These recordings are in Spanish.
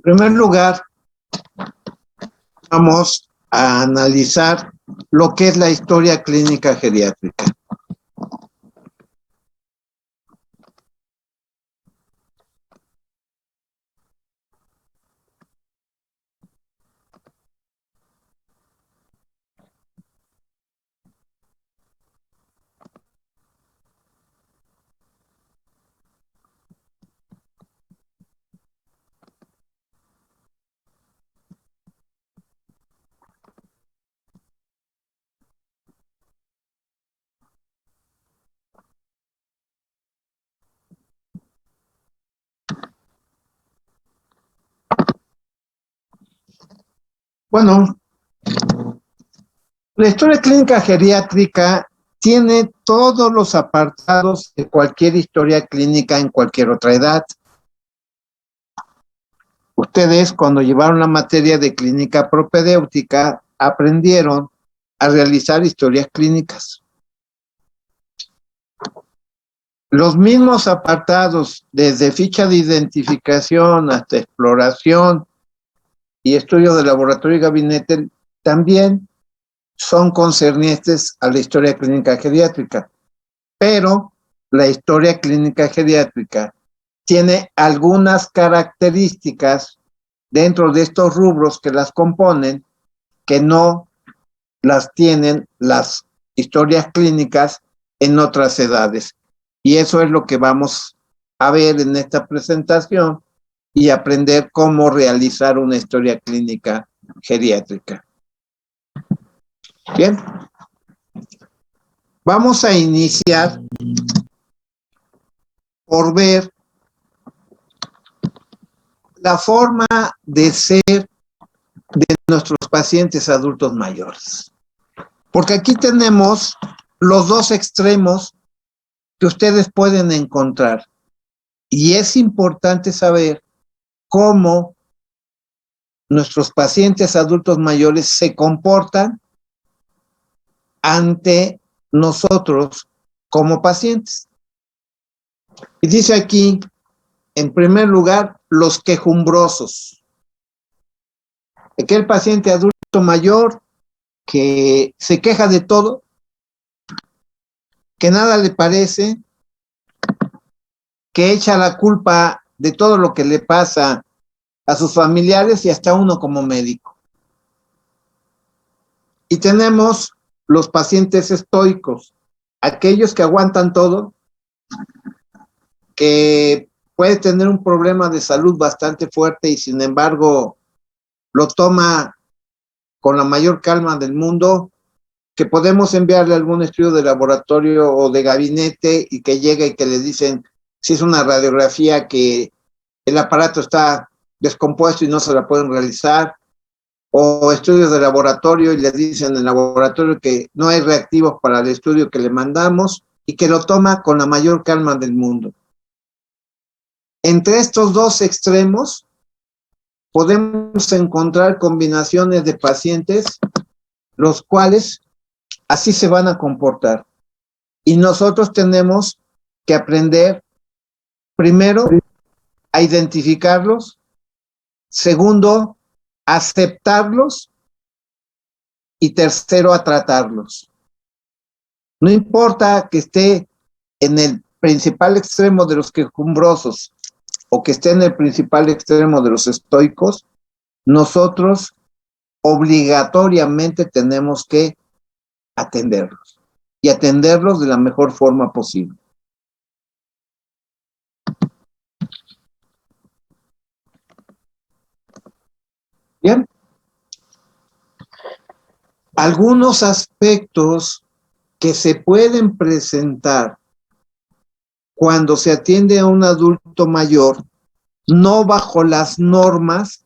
En primer lugar, vamos a analizar lo que es la historia clínica geriátrica. Bueno, la historia clínica geriátrica tiene todos los apartados de cualquier historia clínica en cualquier otra edad. Ustedes, cuando llevaron la materia de clínica propedéutica, aprendieron a realizar historias clínicas. Los mismos apartados, desde ficha de identificación hasta exploración y estudio de laboratorio y gabinete, también son concernientes a la historia clínica geriátrica. Pero la historia clínica geriátrica tiene algunas características dentro de estos rubros que las componen que no las tienen las historias clínicas en otras edades. Y eso es lo que vamos a ver en esta presentación y aprender cómo realizar una historia clínica geriátrica. Bien. Vamos a iniciar por ver la forma de ser de nuestros pacientes adultos mayores. Porque aquí tenemos los dos extremos que ustedes pueden encontrar. Y es importante saber cómo nuestros pacientes adultos mayores se comportan ante nosotros como pacientes. Y dice aquí, en primer lugar, los quejumbrosos. Aquel paciente adulto mayor que se queja de todo, que nada le parece, que echa la culpa de todo lo que le pasa a sus familiares y hasta uno como médico. Y tenemos los pacientes estoicos, aquellos que aguantan todo, que puede tener un problema de salud bastante fuerte y sin embargo lo toma con la mayor calma del mundo, que podemos enviarle algún estudio de laboratorio o de gabinete y que llega y que le dicen si es una radiografía que el aparato está descompuesto y no se la pueden realizar, o estudios de laboratorio y le dicen en el laboratorio que no hay reactivos para el estudio que le mandamos y que lo toma con la mayor calma del mundo. Entre estos dos extremos podemos encontrar combinaciones de pacientes los cuales así se van a comportar. Y nosotros tenemos que aprender, primero, a identificarlos, segundo, a aceptarlos y tercero, a tratarlos. No importa que esté en el principal extremo de los quejumbrosos o que esté en el principal extremo de los estoicos, nosotros obligatoriamente tenemos que atenderlos y atenderlos de la mejor forma posible. Bien. Algunos aspectos que se pueden presentar cuando se atiende a un adulto mayor, no bajo las normas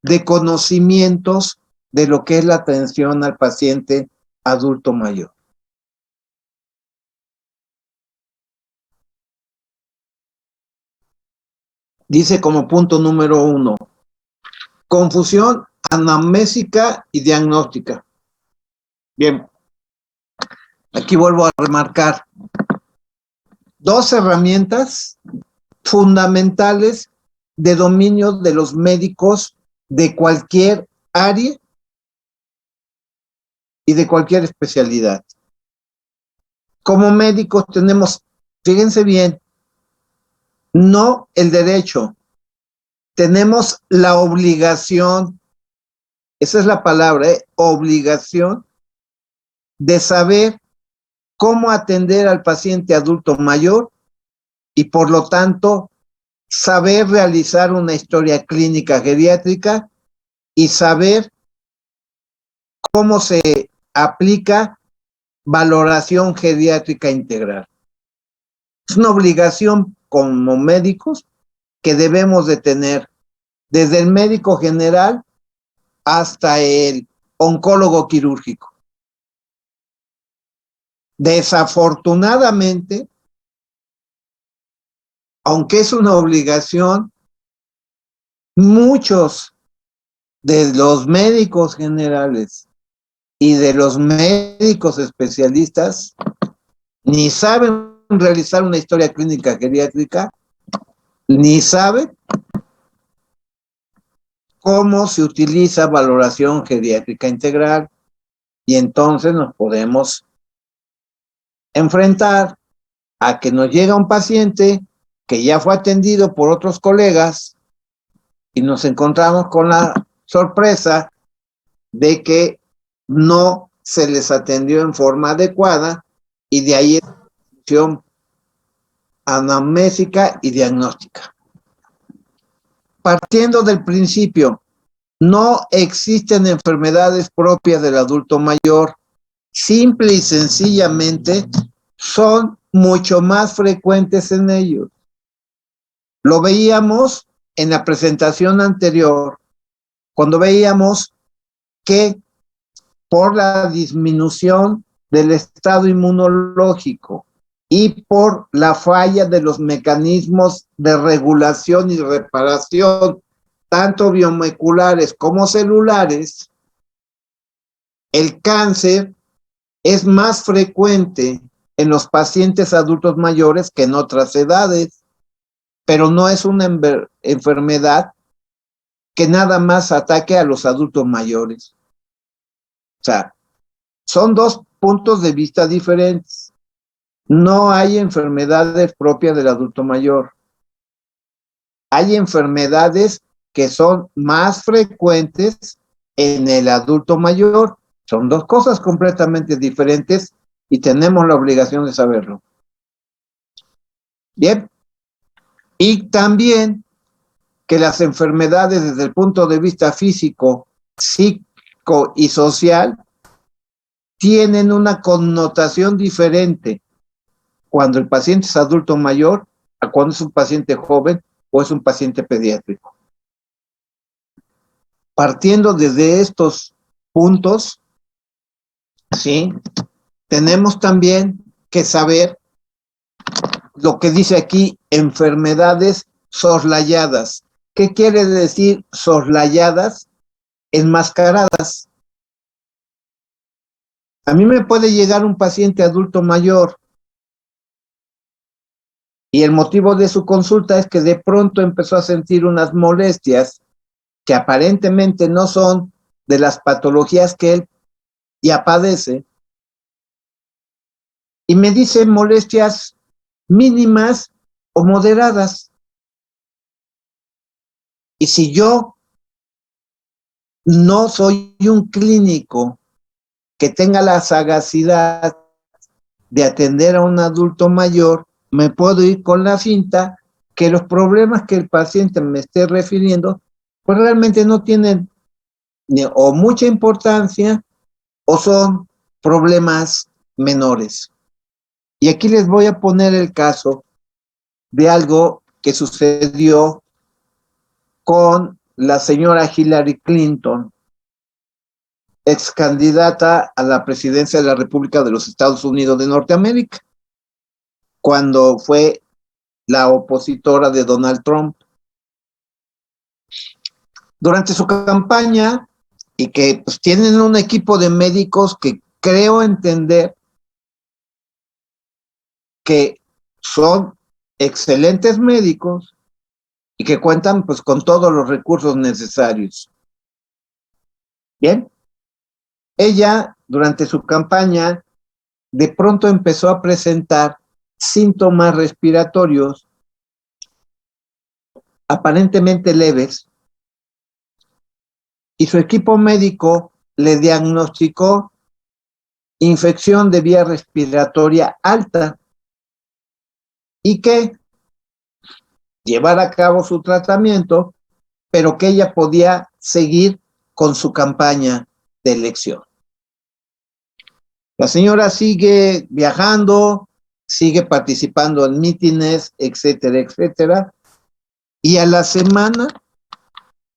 de conocimientos de lo que es la atención al paciente adulto mayor. Dice como punto número 1, confusión anamnésica y diagnóstica. Bien, aquí vuelvo a remarcar dos herramientas fundamentales de dominio de los médicos de cualquier área y de cualquier especialidad. Como médicos tenemos, fíjense bien, no el derecho, tenemos la obligación, esa es la palabra, obligación de saber cómo atender al paciente adulto mayor y por lo tanto saber realizar una historia clínica geriátrica y saber cómo se aplica valoración geriátrica integral. Es una obligación como médicos que debemos de tener, desde el médico general hasta el oncólogo quirúrgico. Desafortunadamente, aunque es una obligación, muchos de los médicos generales y de los médicos especialistas ni saben realizar una historia clínica geriátrica, ni saben cómo se utiliza valoración geriátrica integral, y entonces nos podemos enfrentar a que nos llega un paciente que ya fue atendido por otros colegas y nos encontramos con la sorpresa de que no se les atendió en forma adecuada, y de ahí la función anamnésica y diagnóstica. Partiendo del principio, no existen enfermedades propias del adulto mayor, simple y sencillamente son mucho más frecuentes en ellos. Lo veíamos en la presentación anterior, cuando veíamos que por la disminución del estado inmunológico y por la falla de los mecanismos de regulación y reparación, tanto biomoleculares como celulares, el cáncer es más frecuente en los pacientes adultos mayores que en otras edades, pero no es una enfermedad que nada más ataque a los adultos mayores. O sea, son dos puntos de vista diferentes. No hay enfermedades propias del adulto mayor. Hay enfermedades que son más frecuentes en el adulto mayor. Son dos cosas completamente diferentes y tenemos la obligación de saberlo. Bien. Y también que las enfermedades desde el punto de vista físico, psíquico y social tienen una connotación diferente cuando el paciente es adulto mayor a cuando es un paciente joven o es un paciente pediátrico. Partiendo desde estos puntos, ¿sí? Tenemos también que saber lo que dice aquí, enfermedades soslayadas. ¿Qué quiere decir soslayadas? Enmascaradas. A mí me puede llegar un paciente adulto mayor y el motivo de su consulta es que de pronto empezó a sentir unas molestias que aparentemente no son de las patologías que él ya padece, y me dice molestias mínimas o moderadas. Y si yo no soy un clínico que tenga la sagacidad de atender a un adulto mayor, me puedo ir con la finta que los problemas que el paciente me esté refiriendo, pues realmente no tienen o mucha importancia o son problemas menores. Y aquí les voy a poner el caso de algo que sucedió con la señora Hillary Clinton, ex candidata a la presidencia de la República de los Estados Unidos de Norteamérica, cuando fue la opositora de Donald Trump. Durante su campaña, y que pues, tienen un equipo de médicos que creo entender que son excelentes médicos, y que cuentan pues con todos los recursos necesarios. Bien, ella durante su campaña de pronto empezó a presentar síntomas respiratorios aparentemente leves y su equipo médico le diagnosticó infección de vía respiratoria alta y que llevar a cabo su tratamiento, pero que ella podía seguir con su campaña de elección. La señora sigue viajando, sigue participando en mítines, etcétera, etcétera, y a la semana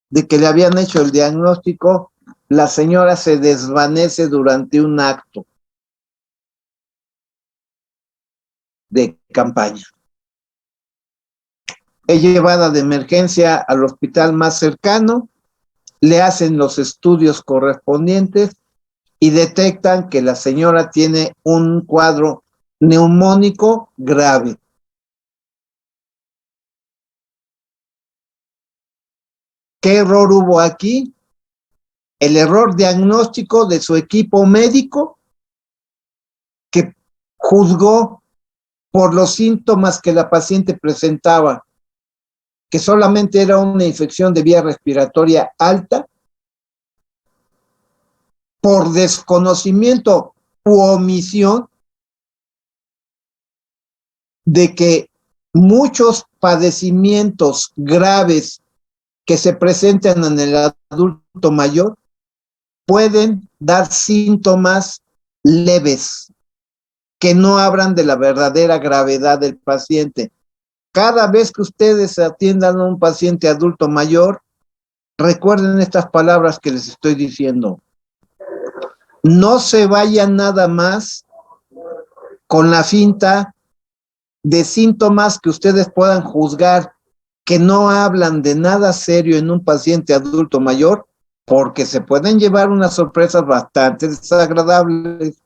de que le habían hecho el diagnóstico, la señora se desvanece durante un acto de campaña. Es llevada de emergencia al hospital más cercano, le hacen los estudios correspondientes y detectan que la señora tiene un cuadro neumónico grave. ¿Qué error hubo aquí? El error diagnóstico de su equipo médico, que juzgó por los síntomas que la paciente presentaba, que solamente era una infección de vía respiratoria alta, por desconocimiento u omisión de que muchos padecimientos graves que se presentan en el adulto mayor pueden dar síntomas leves que no hablan de la verdadera gravedad del paciente. Cada vez que ustedes atiendan a un paciente adulto mayor, recuerden estas palabras que les estoy diciendo. No se vayan nada más con la finta de síntomas que ustedes puedan juzgar que no hablan de nada serio en un paciente adulto mayor, porque se pueden llevar unas sorpresas bastante desagradables.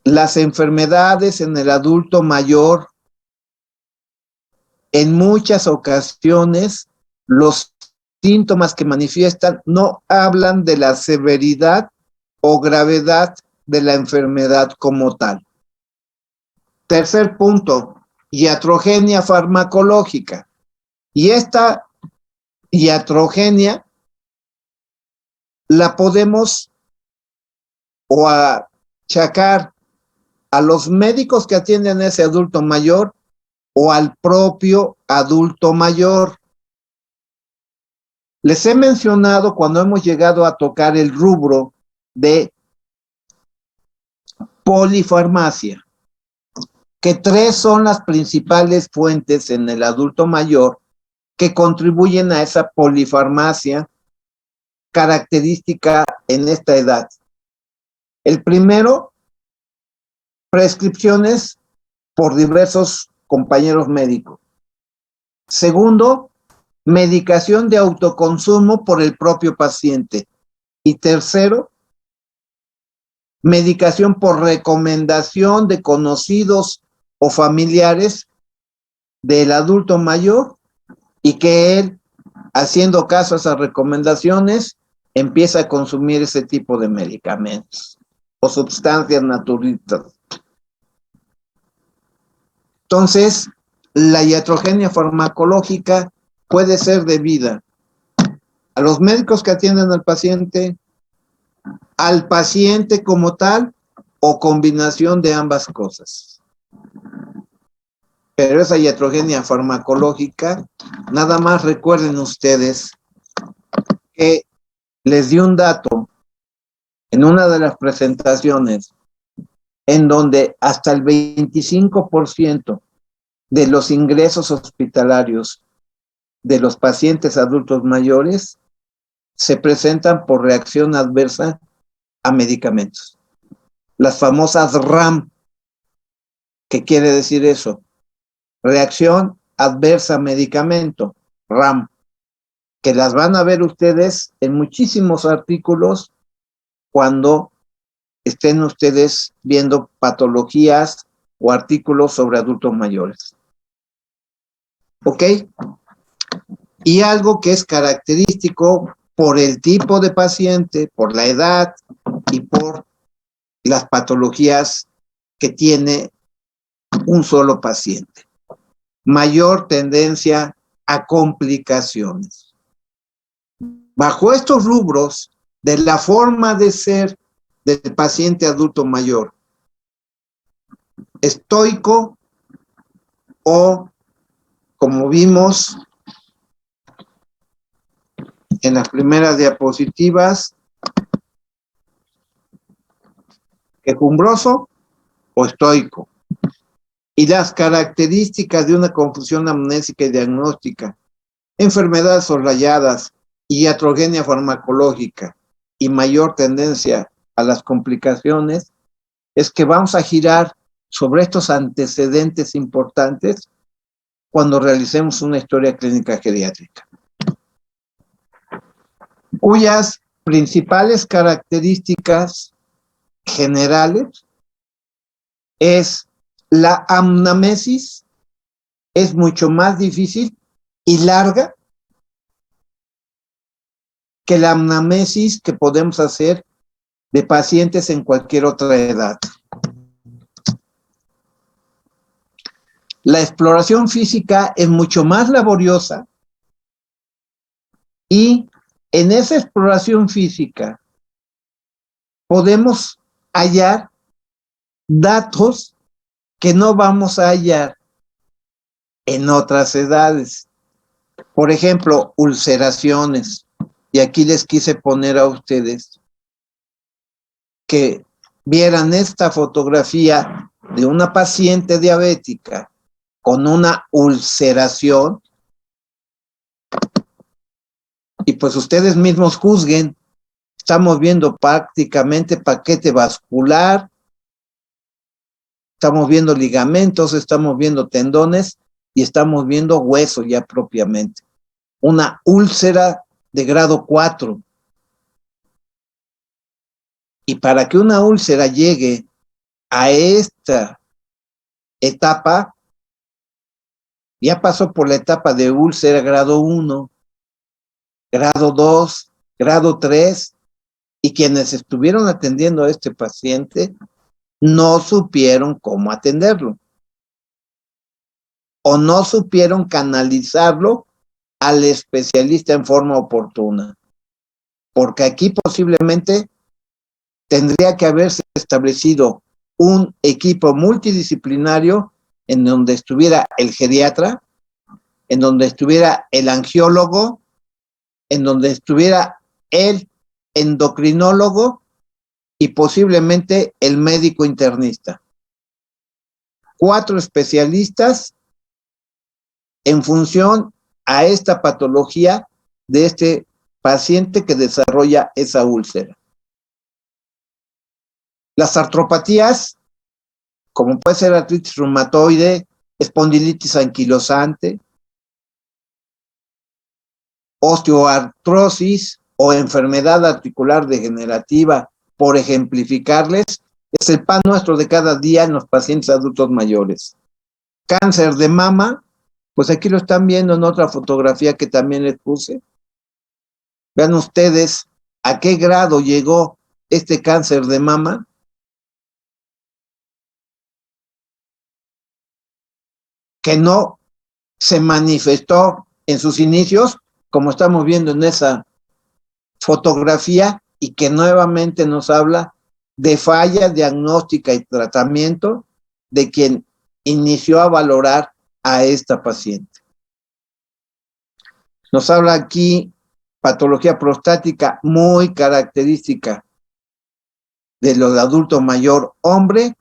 Las enfermedades en el adulto mayor, en muchas ocasiones, los síntomas que manifiestan no hablan de la severidad o gravedad de la enfermedad como tal. Tercer punto, iatrogenia farmacológica. Y esta iatrogenia la podemos o achacar a los médicos que atienden a ese adulto mayor o al propio adulto mayor. Les he mencionado cuando hemos llegado a tocar el rubro de polifarmacia, que 3 son las principales fuentes en el adulto mayor que contribuyen a esa polifarmacia característica en esta edad. El primero, prescripciones por diversos compañeros médicos. Segundo, medicación de autoconsumo por el propio paciente. Y tercero, medicación por recomendación de conocidos o familiares del adulto mayor y que él, haciendo caso a esas recomendaciones, empieza a consumir ese tipo de medicamentos o sustancias naturistas. Entonces, la iatrogenia farmacológica puede ser debida a los médicos que atienden al paciente como tal, o combinación de ambas cosas. Pero esa iatrogenia farmacológica, nada más recuerden ustedes que les di un dato en una de las presentaciones en donde hasta el 25% de los ingresos hospitalarios de los pacientes adultos mayores se presentan por reacción adversa a medicamentos. Las famosas RAM. ¿Qué quiere decir eso? Reacción adversa a medicamento, RAM, que las van a ver ustedes en muchísimos artículos cuando estén ustedes viendo patologías o artículos sobre adultos mayores. ¿Ok? Y algo que es característico por el tipo de paciente, por la edad y por las patologías que tiene un solo paciente. Mayor tendencia a complicaciones. Bajo estos rubros de la forma de ser del paciente adulto mayor, estoico o, como vimos en las primeras diapositivas, quejumbroso o estoico. Y las características de una confusión amnésica y diagnóstica, enfermedades soslayadas y iatrogenia farmacológica y mayor tendencia a las complicaciones, es que vamos a girar sobre estos antecedentes importantes cuando realicemos una historia clínica geriátrica, cuyas principales características generales es la anamnesis, es mucho más difícil y larga que la anamnesis que podemos hacer de pacientes en cualquier otra edad. La exploración física es mucho más laboriosa y en esa exploración física podemos hallar datos que no vamos a hallar en otras edades. Por ejemplo, ulceraciones. Y aquí les quise poner a ustedes que vieran esta fotografía de una paciente diabética con una ulceración y pues ustedes mismos juzguen. Estamos viendo prácticamente paquete vascular, estamos viendo ligamentos, estamos viendo tendones y estamos viendo hueso ya propiamente. Una úlcera de grado 4. Y para que una úlcera llegue a esta etapa, ya pasó por la etapa de úlcera grado 1, grado 2, grado 3, y quienes estuvieron atendiendo a este paciente no supieron cómo atenderlo o no supieron canalizarlo al especialista en forma oportuna, porque aquí posiblemente tendría que haberse establecido un equipo multidisciplinario en donde estuviera el geriatra, en donde estuviera el angiólogo, en donde estuviera el endocrinólogo y posiblemente el médico internista. 4 especialistas en función a esta patología de este paciente que desarrolla esa úlcera. Las artropatías, como puede ser artritis reumatoide, espondilitis anquilosante, osteoartrosis o enfermedad articular degenerativa, por ejemplificarles, es el pan nuestro de cada día en los pacientes adultos mayores. Cáncer de mama, pues aquí lo están viendo en otra fotografía que también les puse. Vean ustedes a qué grado llegó este cáncer de mama. Que no se manifestó en sus inicios, como estamos viendo en esa fotografía, y que nuevamente nos habla de falla diagnóstica y tratamiento de quien inició a valorar a esta paciente. Nos habla aquí patología prostática muy característica de los adultos mayor hombre,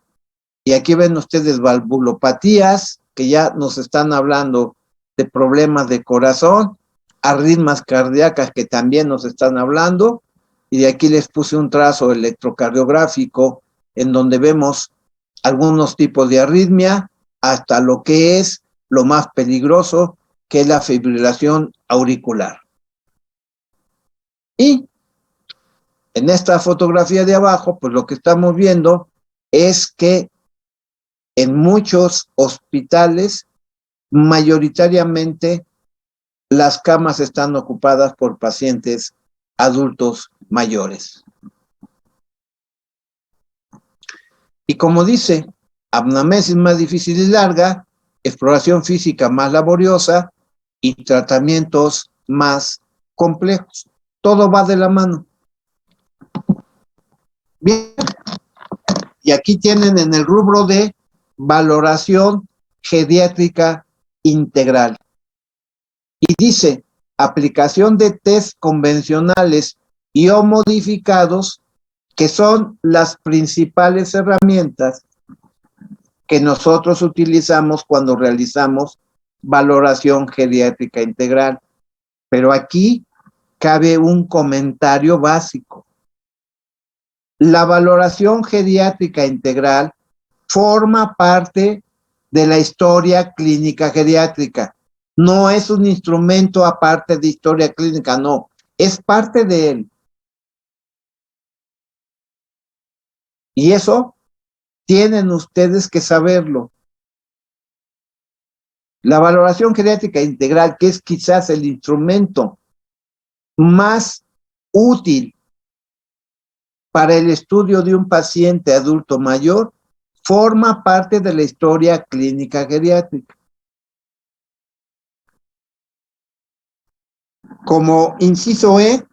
y aquí ven ustedes valvulopatías, que ya nos están hablando de problemas de corazón, arritmias cardíacas que también nos están hablando, y de aquí les puse un trazo electrocardiográfico en donde vemos algunos tipos de arritmia, hasta lo que es lo más peligroso, que es la fibrilación auricular. Y en esta fotografía de abajo, pues lo que estamos viendo es que en muchos hospitales mayoritariamente las camas están ocupadas por pacientes adultos mayores. Y como dice, anamnesis más difícil y larga, exploración física más laboriosa y tratamientos más complejos. Todo va de la mano. Bien, y aquí tienen en el rubro de valoración geriátrica integral. Y dice, aplicación de test convencionales y o modificados, que son las principales herramientas que nosotros utilizamos cuando realizamos valoración geriátrica integral. Pero aquí cabe un comentario básico. La valoración geriátrica integral forma parte de la historia clínica geriátrica. No es un instrumento aparte de historia clínica, no, es parte de él. Y eso tienen ustedes que saberlo. La valoración geriátrica integral, que es quizás el instrumento más útil para el estudio de un paciente adulto mayor, forma parte de la historia clínica geriátrica. Como inciso E,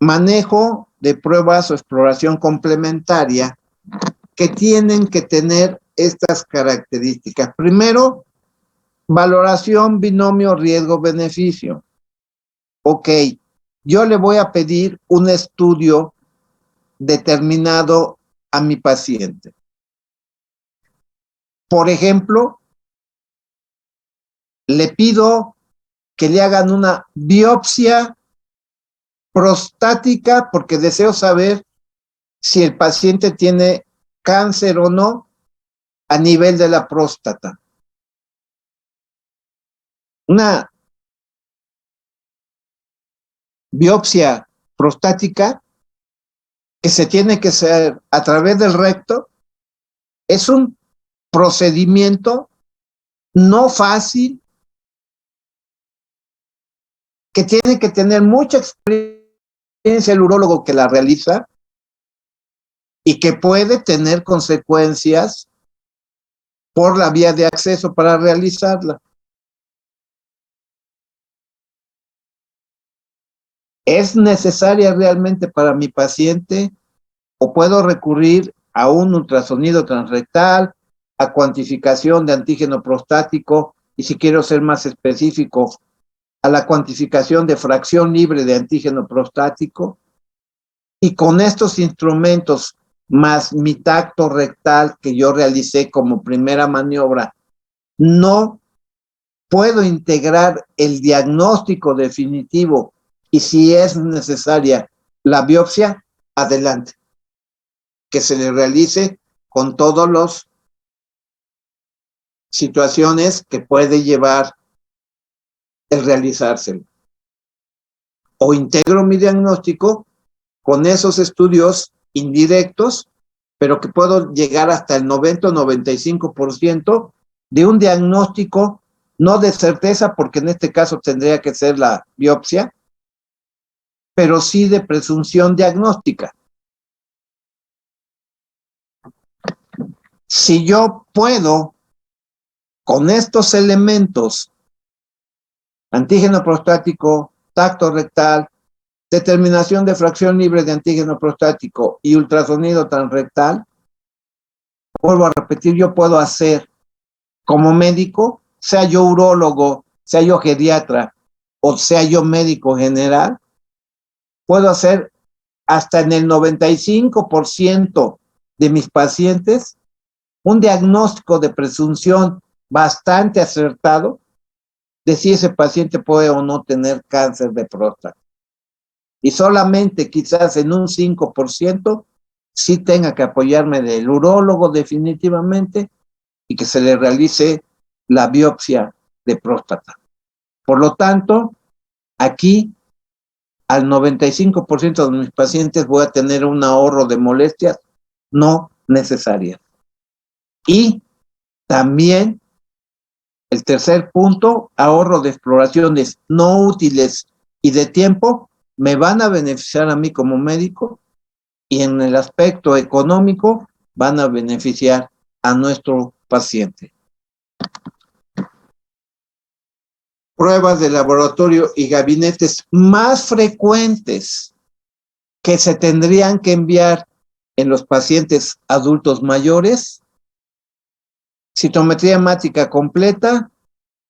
manejo de pruebas o exploración complementaria que tienen que tener estas características. Primero, valoración binomio riesgo-beneficio. Ok, yo le voy a pedir un estudio determinado a mi paciente. Por ejemplo, le pido que le hagan una biopsia prostática porque deseo saber si el paciente tiene cáncer o no a nivel de la próstata. Una biopsia prostática que se tiene que hacer a través del recto es un procedimiento no fácil, que tiene que tener mucha experiencia el urólogo que la realiza y que puede tener consecuencias por la vía de acceso para realizarla. ¿Es necesaria realmente para mi paciente o puedo recurrir a un ultrasonido transrectal, a cuantificación de antígeno prostático y, si quiero ser más específico, a la cuantificación de fracción libre de antígeno prostático? Y con estos instrumentos más mi tacto rectal que yo realicé como primera maniobra, no puedo integrar el diagnóstico definitivo y, si es necesaria la biopsia, adelante, que se le realice con todas las situaciones que puede llevar el realizárselo. O integro mi diagnóstico con esos estudios indirectos, pero que puedo llegar hasta el 90 o 95% de un diagnóstico, no de certeza, porque en este caso tendría que ser la biopsia, pero sí de presunción diagnóstica. Si yo puedo, con estos elementos, antígeno prostático, tacto rectal, determinación de fracción libre de antígeno prostático y ultrasonido transrectal, vuelvo a repetir, yo puedo hacer como médico, sea yo urólogo, sea yo geriatra o sea yo médico general, puedo hacer hasta en el 95% de mis pacientes un diagnóstico de presunción bastante acertado de si ese paciente puede o no tener cáncer de próstata. Y solamente quizás en un 5% sí tenga que apoyarme del urólogo definitivamente y que se le realice la biopsia de próstata. Por lo tanto, aquí al 95% de mis pacientes voy a tener un ahorro de molestias no necesarias. Y también El tercer punto, ahorro de exploraciones no útiles y de tiempo, me van a beneficiar a mí como médico, y en el aspecto económico van a beneficiar a nuestro paciente. Pruebas de laboratorio y gabinetes más frecuentes que se tendrían que enviar en los pacientes adultos mayores: citometría hemática completa,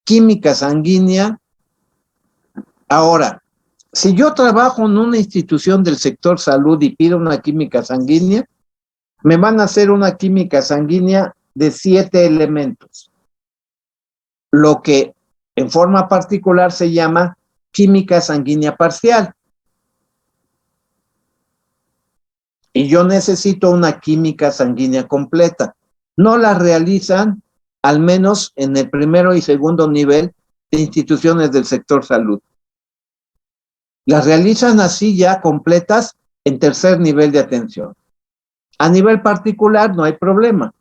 química sanguínea. Ahora, si yo trabajo en una institución del sector salud y pido una química sanguínea, me van a hacer una química sanguínea de 7 elementos, lo que en forma particular se llama química sanguínea parcial. Y yo necesito una química sanguínea completa. No la realizan, al menos en el primero y segundo nivel de instituciones del sector salud. Las realizan así ya completas en tercer nivel de atención. A nivel particular no hay problema.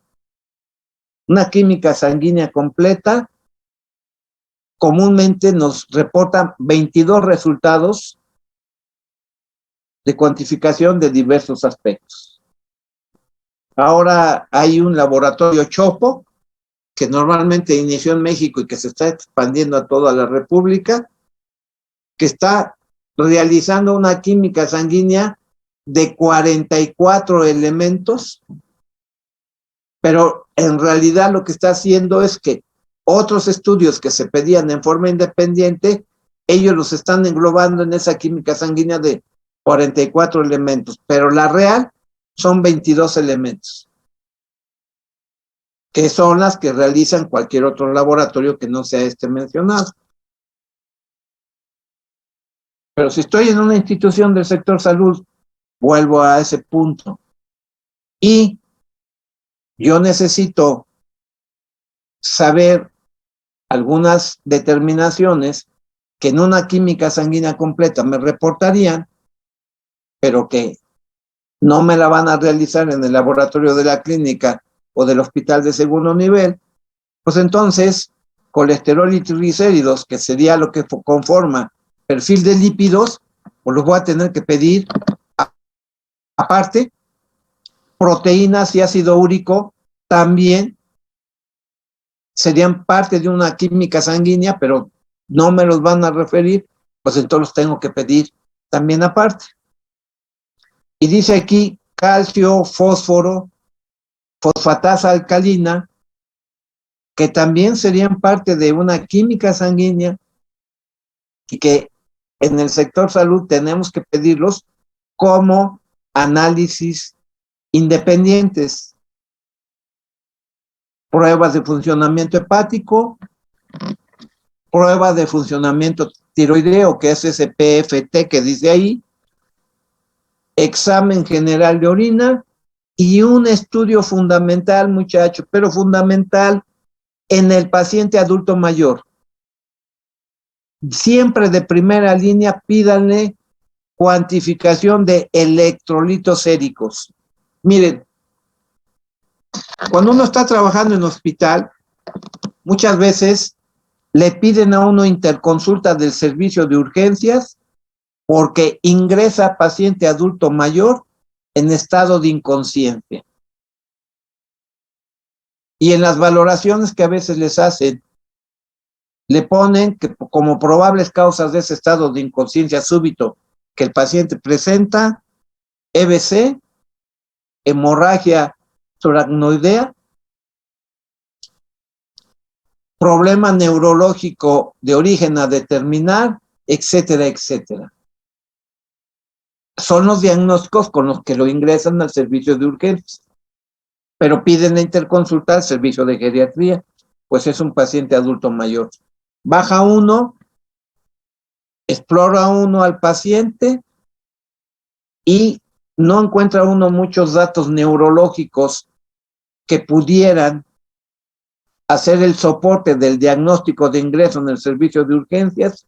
Una química sanguínea completa comúnmente nos reporta 22 resultados de cuantificación de diversos aspectos. Ahora hay un laboratorio Chopo, que normalmente inició en México y que se está expandiendo a toda la República, que está realizando una química sanguínea de 44 elementos, pero en realidad lo que está haciendo es que otros estudios que se pedían en forma independiente, ellos los están englobando en esa química sanguínea de 44 elementos, pero la real son 22 elementos, que son las que realizan cualquier otro laboratorio que no sea este mencionado. Pero si estoy en una institución del sector salud, vuelvo a ese punto, y yo necesito saber algunas determinaciones que en una química sanguínea completa me reportarían, pero que no me la van a realizar en el laboratorio de la clínica o del hospital de segundo nivel, pues entonces colesterol y triglicéridos, que sería lo que conforma perfil de lípidos, pues los voy a tener que pedir aparte. Proteínas y ácido úrico también serían parte de una química sanguínea, pero no me los van a referir, pues entonces los tengo que pedir también aparte. Y dice aquí calcio, fósforo, fosfatasa alcalina, que también serían parte de una química sanguínea y que en el sector salud tenemos que pedirlos como análisis independientes. Pruebas de funcionamiento hepático, prueba de funcionamiento tiroideo, que es ese PFT que dice ahí, examen general de orina y un estudio fundamental, muchachos, pero fundamental en el paciente adulto mayor. Siempre de primera línea pídanle cuantificación de electrolitos séricos. Miren, cuando uno está trabajando en hospital, muchas veces le piden a uno interconsulta del servicio de urgencias porque ingresa paciente adulto mayor en estado de inconsciencia. Y en las valoraciones que a veces les hacen, le ponen que como probables causas de ese estado de inconsciencia súbito que el paciente presenta, EBC, hemorragia subaracnoidea, problema neurológico de origen a determinar, etcétera, etcétera. Son los diagnósticos con los que lo ingresan al servicio de urgencias, pero piden la interconsulta al servicio de geriatría, pues es un paciente adulto mayor. Baja uno, explora uno al paciente y no encuentra uno muchos datos neurológicos que pudieran hacer el soporte del diagnóstico de ingreso en el servicio de urgencias.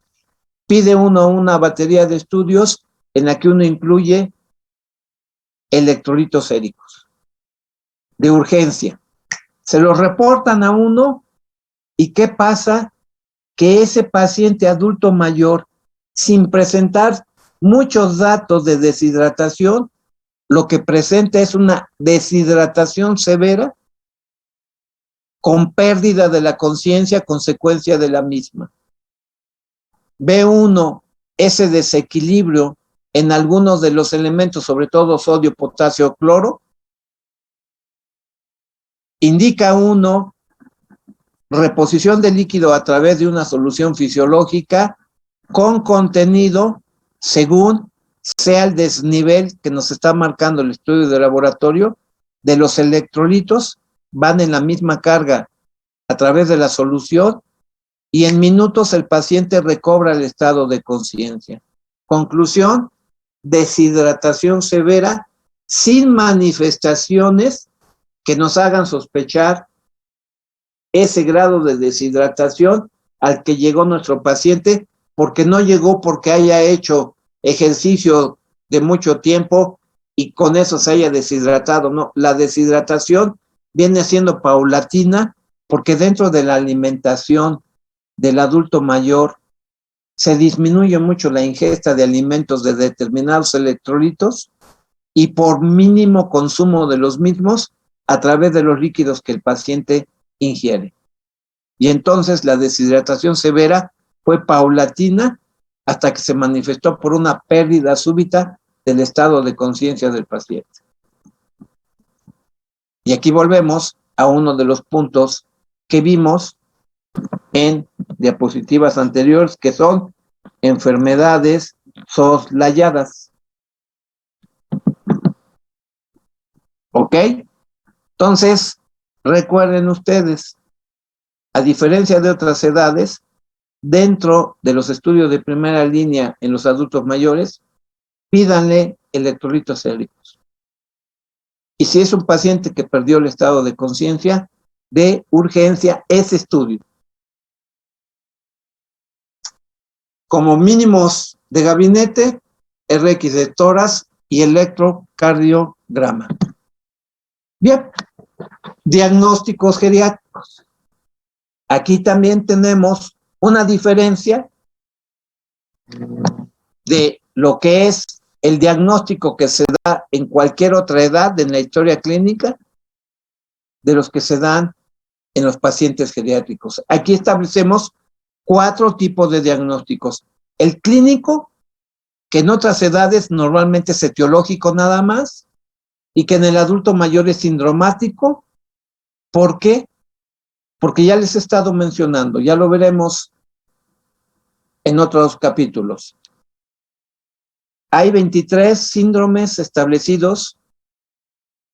Pide uno una batería de estudios en la que uno incluye electrolitos séricos de urgencia. Se los reportan a uno ¿Y qué pasa? Que ese paciente adulto mayor, sin presentar muchos datos de deshidratación, lo que presenta es una deshidratación severa con pérdida de la conciencia, consecuencia de la misma. Ve uno ese desequilibrio en algunos de los elementos, sobre todo sodio, potasio, cloro, indica uno reposición de líquido a través de una solución fisiológica con contenido según sea el desnivel que nos está marcando el estudio de laboratorio de los electrolitos, van en la misma carga a través de la solución y en minutos el paciente recobra el estado de conciencia. Conclusión, deshidratación severa sin manifestaciones que nos hagan sospechar ese grado de deshidratación al que llegó nuestro paciente, porque no llegó porque haya hecho ejercicio de mucho tiempo y con eso se haya deshidratado. No, la deshidratación viene siendo paulatina porque dentro de la alimentación del adulto mayor se disminuye mucho la ingesta de alimentos de determinados electrolitos y por mínimo consumo de los mismos a través de los líquidos que el paciente ingiere. Y entonces la deshidratación severa fue paulatina hasta que se manifestó por una pérdida súbita del estado de conciencia del paciente. Y aquí volvemos a uno de los puntos que vimos en diapositivas anteriores, que son enfermedades soslayadas. ¿Ok? Entonces, recuerden ustedes, a diferencia de otras edades, dentro de los estudios de primera línea en los adultos mayores, pídanle electrolitos séricos. Y si es un paciente que perdió el estado de conciencia, de urgencia ese estudio. Como mínimos de gabinete, RX de tórax y electrocardiograma. Bien, diagnósticos geriátricos. Aquí también tenemos una diferencia de lo que es el diagnóstico que se da en cualquier otra edad en la historia clínica de los que se dan en los pacientes geriátricos. Aquí establecemos 4 tipos de diagnósticos. El clínico, que en otras edades normalmente es etiológico nada más, y que en el adulto mayor es sindromático. ¿Por qué? Porque ya les he estado mencionando, ya lo veremos en otros capítulos. Hay 23 síndromes establecidos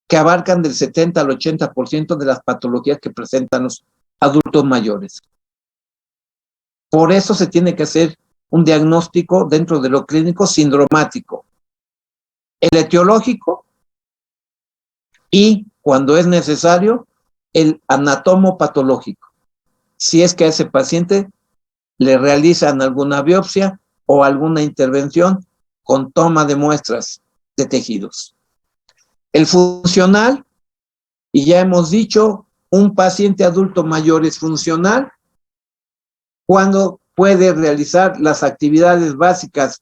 que abarcan del 70 al 80% de las patologías que presentan los adultos mayores. Por eso se tiene que hacer un diagnóstico dentro de lo clínico sindromático, el etiológico y, cuando es necesario, el anatomopatológico. Si es que a ese paciente le realizan alguna biopsia o alguna intervención con toma de muestras de tejidos. El funcional, y ya hemos dicho, un paciente adulto mayor es funcional cuando puede realizar las actividades básicas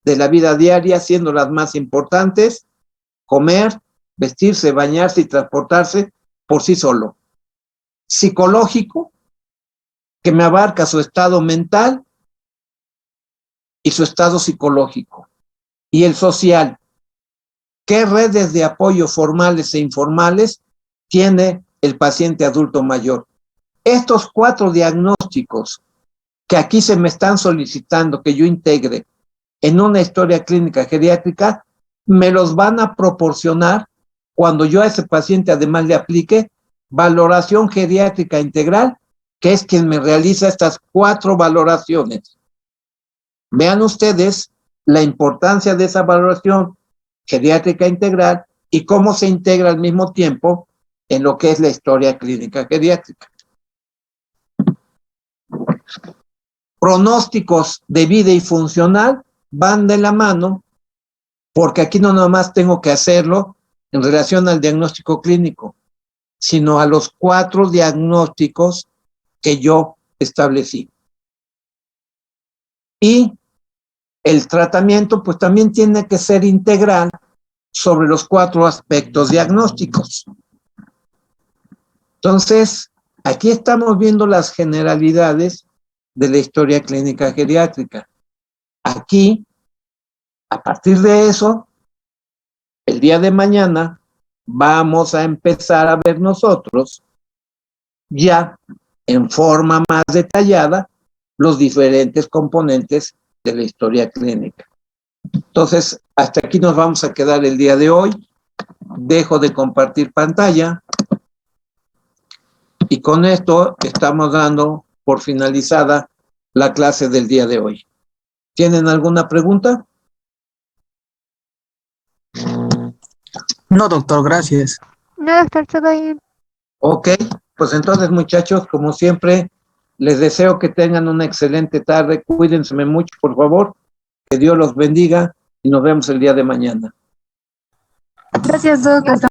de la vida diaria, siendo las más importantes: comer, vestirse, bañarse y transportarse por sí solo. Psicológico, que me abarca su estado mental y su estado psicológico. Y el social, ¿qué redes de apoyo formales e informales tiene el paciente adulto mayor? Estos 4 diagnósticos que aquí se me están solicitando que yo integre en una historia clínica geriátrica, me los van a proporcionar cuando yo a ese paciente además le aplique valoración geriátrica integral, que es quien me realiza estas 4 valoraciones. Vean ustedes la importancia de esa valoración geriátrica integral y cómo se integra al mismo tiempo en lo que es la historia clínica geriátrica. Pronósticos de vida y funcional van de la mano, porque aquí no nomás tengo que hacerlo en relación al diagnóstico clínico, sino a los 4 diagnósticos que yo establecí. Y el tratamiento, pues también tiene que ser integral sobre los 4 aspectos diagnósticos. Entonces, aquí estamos viendo las generalidades de la historia clínica geriátrica. Aquí, a partir de eso, el día de mañana vamos a empezar a ver nosotros ya en forma más detallada los diferentes componentes de la historia clínica. Entonces, hasta aquí nos vamos a quedar el día de hoy. Dejo de compartir pantalla y con esto estamos dando por finalizada la clase del día de hoy. ¿Tienen alguna pregunta? No, doctor, gracias. No, doctor, todo bien. Ok, pues entonces muchachos, como siempre, les deseo que tengan una excelente tarde. Cuídense mucho, por favor. Que Dios los bendiga y nos vemos el día de mañana. Gracias, doctor.